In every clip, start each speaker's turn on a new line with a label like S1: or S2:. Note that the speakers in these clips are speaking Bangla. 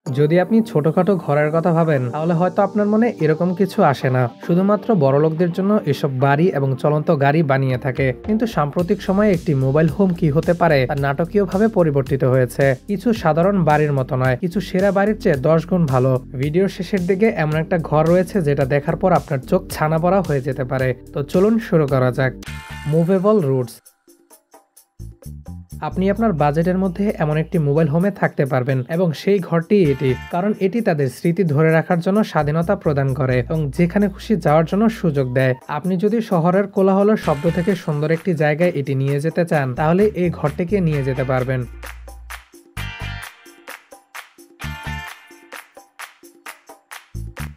S1: যদি আপনি ছোটখাটো ঘরের কথা ভাবেন তাহলে হয়তো আপনার মনে এরকম কিছু আসে না। শুধুমাত্র বড়লোকদের জন্য এসব বাড়ি এবং চলন্ত গাড়ি বানিয়ে থাকে। কিন্তু সাম্প্রতিক সময়ে একটি মোবাইল হোম কি হতে পারে তা নাটকীয়ভাবে পরিবর্তিত হয়েছে। কিছু সাধারণ বাড়ির মতো নয়, কিছু সেরা বাড়ির চেয়ে 10 গুণ ভালো। ভিডিওর শেষের দিকে এমন একটা ঘর রয়েছে যেটা দেখার পর আপনার চোখ ছানা পড়া হয়ে যেতে পারে। তো চলুন শুরু করা যাক। Movable roots. আপনি আপনার বাজেটের মধ্যে এমন একটি মোবাইল হোমে থাকতে পারবেন এবং সেই ঘরটি এটি, কারণ এটি তাদের স্মৃতি ধরে রাখার জন্য স্বাধীনতা প্রদান করে এবং যেখানে খুশি যাওয়ার জন্য সুযোগ দেয়। আপনি যদি শহরের কোলাহলের শব্দ থেকে সুন্দর একটি জায়গায় এটি নিয়ে যেতে চান তাহলে এই ঘরটিকে নিয়ে যেতে পারবেন।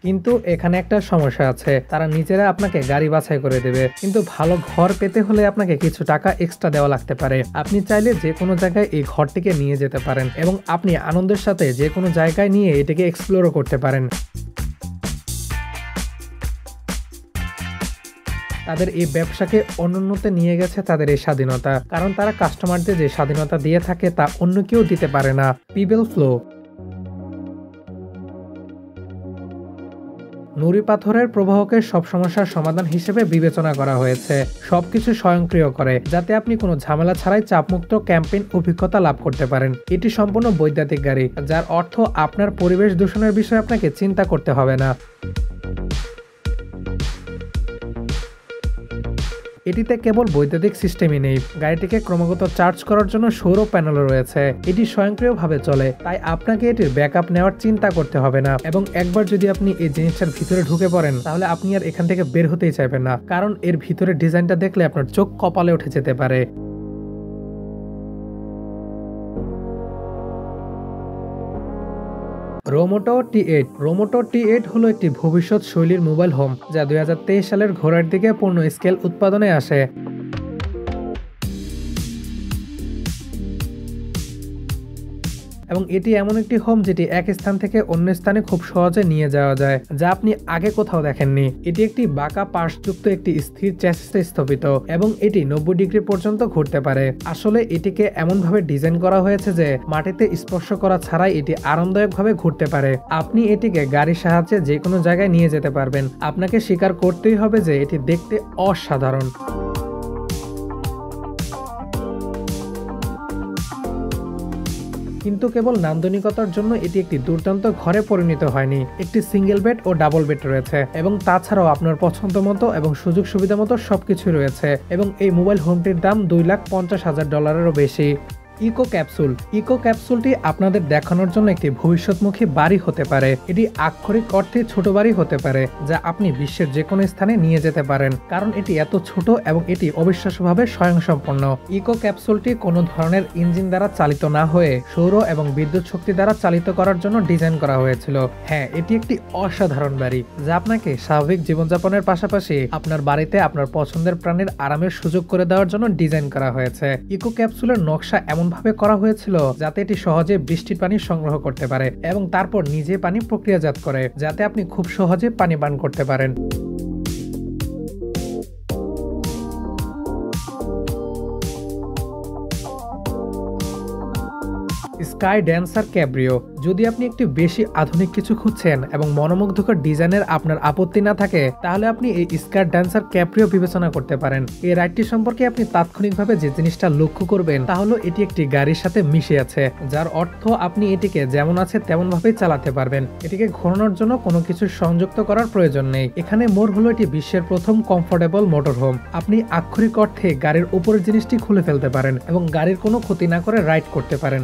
S1: কিন্তু এখানে একটা সমস্যা আছে, তারা নিজেরা আপনাকে গাড়ি বাছাই করে দেবে। কিন্তু ভালো ঘর পেতে হলে আপনাকে কিছু টাকা এক্সট্রা দেওয়া লাগতে পারে। আপনি চাইলে যে কোনো জায়গায় এই ঘরটিকে নিয়ে যেতে পারেন এবং আপনি আনন্দের সাথে যে কোনো জায়গায় নিয়ে এটিকে এক্সপ্লোরও করতে পারেন। তাদের এই ব্যবসাকে অনুন্নতে নিয়ে গেছে তাদের এই স্বাধীনতা, কারণ তারা কাস্টমারদের যে স্বাধীনতা দিয়ে থাকে তা অন্য কেউ দিতে পারে না। পিবেল ফ্লো। নুড়ি পাথরের প্রবাহকে সব সমস্যার সমাধান হিসেবে বিবেচনা করা হয়েছে। সবকিছু স্বয়ংক্রিয় করে যাতে আপনি কোনো ঝামেলা ছাড়াই চাপমুক্ত ক্যাম্পেইন অভিজ্ঞতা লাভ করতে পারেন। এটি সম্পূর্ণ বৈদ্যুতিক গাড়ি, যার অর্থ আপনার পরিবেশ দূষণের বিষয়ে আপনাকে চিন্তা করতে হবে না। এটিতে কেবল বৈদ্যুতিক সিস্টেমই নেই, গাড়িটিকে ক্রমাগত চার্জ করার জন্য সৌর প্যানেলও রয়েছে। এটি স্বয়ংক্রিয়ভাবে চলে, তাই আপনাকে এটির ব্যাকআপ নেওয়ার চিন্তা করতে হবে না। এবং একবার যদি আপনি এই জিনিসটার ভিতরে ঢুকে পড়েন তাহলে আপনি আর এখান থেকে বের হতেই চাইবেন না, কারণ এর ভিতরের ডিজাইনটা দেখলে আপনার চোখ কপালে উঠে যেতে পারে। রোমোটো T8। রোমোটো T8 হলো একটি ভবিষ্যৎ শৈলীর মোবাইল হোম যা 2023 সালের ঘোড়ার দিকে পূর্ণ স্কেল উৎপাদনে আসে। এবং এটি এমন একটি হোম যেটি এক স্থান থেকে অন্য স্থানে খুব সহজে নিয়ে যাওয়া যায়, যা আপনি আগে কোথাও দেখেননি। এটি একটি বাঁকা পার্শ্বযুক্ত একটি স্থির চ্যাসিসে স্থাপিত এবং এটি 90 ডিগ্রি পর্যন্ত ঘুরতে পারে। আসলে এটিকে এমনভাবে ডিজাইন করা হয়েছে যে মাটিতে স্পর্শ করা ছাড়াই এটি আরামদায়কভাবে ঘুরতে পারে। আপনি এটিকে গাড়ির সাহায্যে যে কোনো জায়গায় নিয়ে যেতে পারবেন। আপনাকে স্বীকার করতেই হবে যে এটি দেখতে অসাধারণ। কিন্তু কেবল নান্দনিকতার জন্য এটি একটি দুর্দান্ত ঘরে পরিণত হয়নি। একটি single bed O double bed রয়েছে এবং তাছাড়াও আপনার পছন্দ মতো এবং সুযোগ সুবিধা মতো সবকিছু রয়েছে। এবং এই মোবাইল হোমটির দাম $2,50,000-এরও বেশি। Eco capsule. ইকো ক্যাপসুলটি আপনাদের দেখানোর জন্য একটি ভবিষ্যৎমুখী বাড়ি হতে পারে। এটি আক্ষরিক অর্থে ছোট বাড়ি হতে পারে যা আপনি বিশ্বের যে কোনো স্থানে নিয়ে যেতে পারেন, কারণ এটি এত ছোট এবং এটি অবিশ্বাস্যভাবে স্বয়ংসম্পন্ন। ইকো ক্যাপসুলটি কোনো ধরনের ইঞ্জিন দ্বারা চালিত না হয়ে সৌর এবং বিদ্যুৎ শক্তি দ্বারা চালিত করার জন্য ডিজাইন করা হয়েছিল। হ্যাঁ, এটি একটি অসাধারণ বাড়ি যা আপনাকে স্বাভাবিক জীবনযাপনের পাশাপাশি আপনার বাড়িতে আপনার পছন্দের প্রাণীর আরামের সুযোগ করে দেওয়ার জন্য ডিজাইন করা হয়েছে। ইকো ক্যাপসুলের নকশা ভাবে করা হয়েছিল যাতে এটি সহজে বৃষ্টির পানি সংগ্রহ করতে পারে এবং তারপর নিজে পানি প্রক্রিয়াজাত করে যাতে আপনি খুব সহজে পানি পান করতে পারেন। Sky dancer Cabrio. যদি আপনি একটু বেশি আধুনিক কিছু খুঁজছেন এবং মনোমুগ্ধকর ডিজাইনের আপনার আপত্তি না থাকে তাহলে আপনি এই স্কাই ড্যান্সার ক্যাব্রিও বিবেচনা করতে পারেন। এই রাইডটি সম্পর্কে আপনি তাৎক্ষণিকভাবে যে জিনিসটা লক্ষ্য করবেন তা হলো এটি একটি গাড়ির সাথে মিশে আছে, যার অর্থ আপনি এটিকে যেমন আছে তেমন ভাবেই চালাতে পারবেন। এটিকে ঘোরানোর জন্য কোনো কিছু সংযুক্ত করার প্রয়োজন নেই। এখানে মোড় হলো এটি বিশ্বের প্রথম কমফোর্টেবল মোটর হোম। আপনি আক্ষরিক অর্থে গাড়ির উপরের জিনিসটি খুলে ফেলতে পারেন এবং গাড়ির কোনো ক্ষতি না করে রাইড করতে পারেন।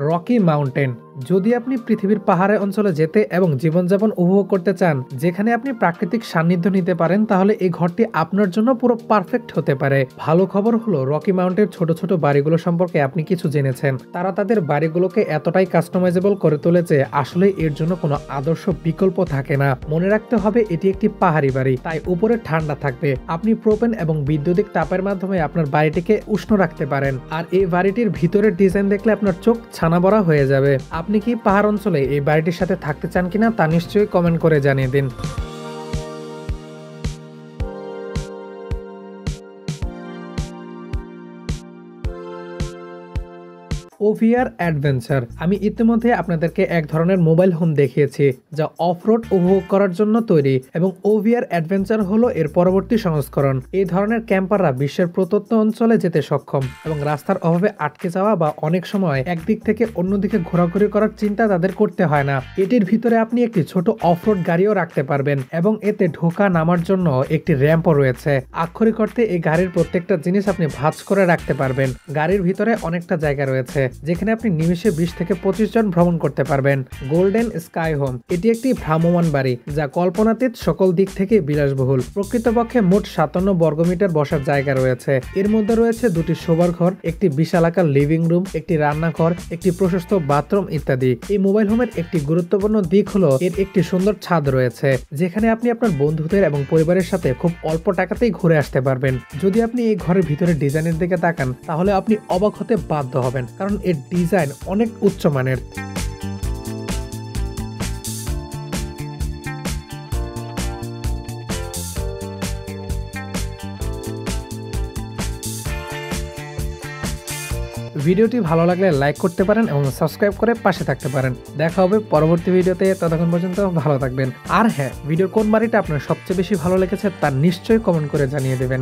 S1: Rocky mountain. যদি আপনি পৃথিবীর পাহাড়ে অঞ্চলে যেতে এবং জীবনযাপন উপভোগ করতে চান যেখানে আপনি প্রাকৃতিক সান্নিধ্য নিতে পারেন তাহলে এই ঘরটি আপনার জন্য পুরো পারফেক্ট হতে পারে। ভালো খবর হলো রকি মাউন্টের ছোট ছোট বাড়িগুলো সম্পর্কে আপনি কিছু জেনেছেন। তারা তাদের বাড়িগুলোকে এতটাই কাস্টমাইজেবল করে তোলেছে আসলে এর জন্য কোনো আদর্শ বিকল্প থাকে না। মনে রাখতে হবে এটি একটি পাহাড়ি বাড়ি, তাই উপরে ঠান্ডা থাকবে। আপনি প্রোপেন এবং বৈদ্যুতিক তাপের মাধ্যমে আপনার বাড়িটিকে উষ্ণ রাখতে পারেন। আর এই বাড়িটির ভিতরের ডিজাইন দেখলে আপনার চোখ ছানা বড়া হয়ে যাবে। আপনি কি পাহাড় অঞ্চলে এই বাড়িটির সাথে থাকতে চান কিনা তা নিশ্চয়ই কমেন্ট করে জানিয়ে দিন। ওভিআর অ্যাডভেঞ্চার। আমি ইতিমধ্যে আপনাদেরকে এক ধরনের মোবাইল হোম দেখিয়েছি যা অফরোড উপভোগ করার জন্য তৈরি, এবং ওভিআর অ্যাডভেঞ্চার হলো এর পরবর্তী সংস্করণ। এই ধরনের ক্যাম্পাররা বিশ্বের প্রত্যন্ত অঞ্চলে যেতে সক্ষম এবং রাস্তার অভাবে আটকে যাওয়া বা অনেক সময় একদিক থেকে অন্যদিকে ঘোরাঘুরি করার চিন্তা তাদের করতে হয় না। এটির ভিতরে আপনি একটি ছোট অফরোড গাড়িও রাখতে পারবেন এবং এতে ঢোকা নামার জন্য একটি র্যাম্পও রয়েছে। আক্ষরিক অর্থে এই গাড়ির প্রত্যেকটা জিনিস আপনি ভাঁজ করে রাখতে পারবেন। গাড়ির ভিতরে অনেকটা জায়গা রয়েছে যেখানে আপনি নিমেষে 20 থেকে 25 জন ভ্রমণ করতে পারবেন। গোল্ডেন স্কাই হোম, এটি একটি ভ্রাম্যমাণ বাড়ি যা কল্পনাতীত সকল দিক থেকে বিলাসবহুল। প্রকৃতপক্ষে মোট 57 বর্গমিটার বসার জায়গা রয়েছে। এর মধ্যে রয়েছে 2টি শোবার ঘর, একটি বিশালাকার লিভিং রুম, একটি রান্নাঘর, একটি প্রশস্ত বাথরুম ইত্যাদি। এই মোবাইল হোমের একটি গুরুত্বপূর্ণ দিক হলো এর একটি সুন্দর ছাদ রয়েছে যেখানে আপনি আপনার বন্ধুদের এবং পরিবারের সাথে খুব অল্প টাকাতেই ঘুরে আসতে পারবেন। যদি আপনি এই ঘরের ভিতরে ডিজাইনের দিকে তাকান তাহলে আপনি অবাক হতে বাধ্য হবেন, কারণ এর ডিজাইন অনেক উচ্চমানের। ভিডিওটি ভালো লাগলে লাইক করতে পারেন এবং সাবস্ক্রাইব করে পাশে থাকতে পারেন। দেখা হবে পরবর্তী ভিডিওতে, ততক্ষণ পর্যন্ত ভালো থাকবেন। আর হ্যাঁ, ভিডিওর কোন বাড়িটা আপনার সবচেয়ে বেশি ভালো লেগেছে তা নিশ্চয়ই কমেন্ট করে জানিয়ে দেবেন।